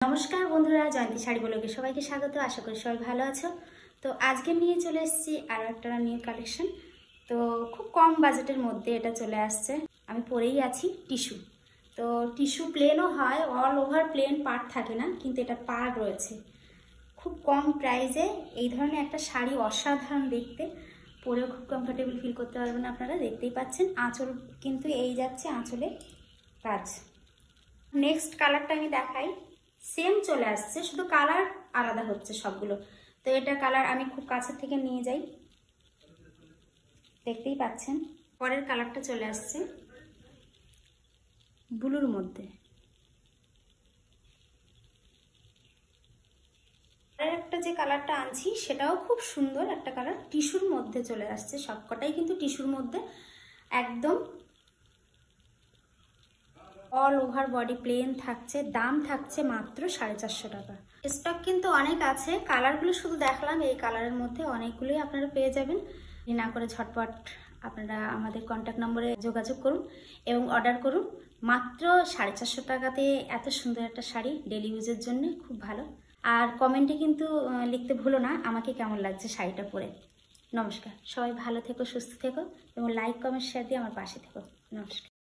নমস্কার বন্ধুরা, জয়ন্তী শাড়ি ব্লগে সবাইকে স্বাগত। আশা করি সবাই ভালো আছো। তো আজকে নিয়ে চলে এসেছি আরও একটা নিউ কালেকশন। তো খুব কম বাজেটের মধ্যে এটা চলে আসছে। আমি পরেই আছি টিস্যু। তো টিস্যু প্লেনও হয়, অল ওভার প্লেন পার্ট থাকে না, কিন্তু এটা পার্ট রয়েছে। খুব কম প্রাইসে এই ধরনের একটা শাড়ি অসাধারণ দেখতে, পরেও খুব কমফোর্টেবল ফিল করতে পারবেন। আপনারা দেখতেই পাচ্ছেন আঁচল কিন্তু এই যাচ্ছে, আঁচলে কাজ। নেক্সট কালারটা আমি দেখাই। সেম চলে আসছে, শুধু কালার আলাদা হচ্ছে সবগুলো। তো এটা কালার আমি খুব কাছের থেকে নিয়ে যাই, দেখতেই পাচ্ছেন। পরের কালারটা চলে আসছে ব্লুর মধ্যে। পরের একটা যে কালারটা আনছি সেটাও খুব সুন্দর একটা কালার, টিস্যুর মধ্যে চলে আসছে। সবকটাই কিন্তু টিস্যুর মধ্যে, একদম অল ওভার বডি প্লেন থাকছে। দাম থাকছে মাত্র 450 টাকা। স্টক কিন্তু অনেক আছে, কালারগুলো শুধু দেখালাম। এই কালারের মধ্যে অনেকগুলোই আপনারা পেয়ে যাবেন। না করে ঝটপট আপনারা আমাদের কন্ট্যাক্ট নম্বরে যোগাযোগ করুন এবং অর্ডার করুন। মাত্র 450 টাকাতে এত সুন্দর একটা শাড়ি, ডেলি ইউজের জন্য খুব ভালো। আর কমেন্টে কিন্তু লিখতে ভুলো না আমাকে কেমন লাগছে শাড়িটা পরে। নমস্কার, সবাই ভালো থেকো, সুস্থ থেকো এবং লাইক কমেন্ট শেয়ার দিয়ে আমার পাশে থেকো। নমস্কার।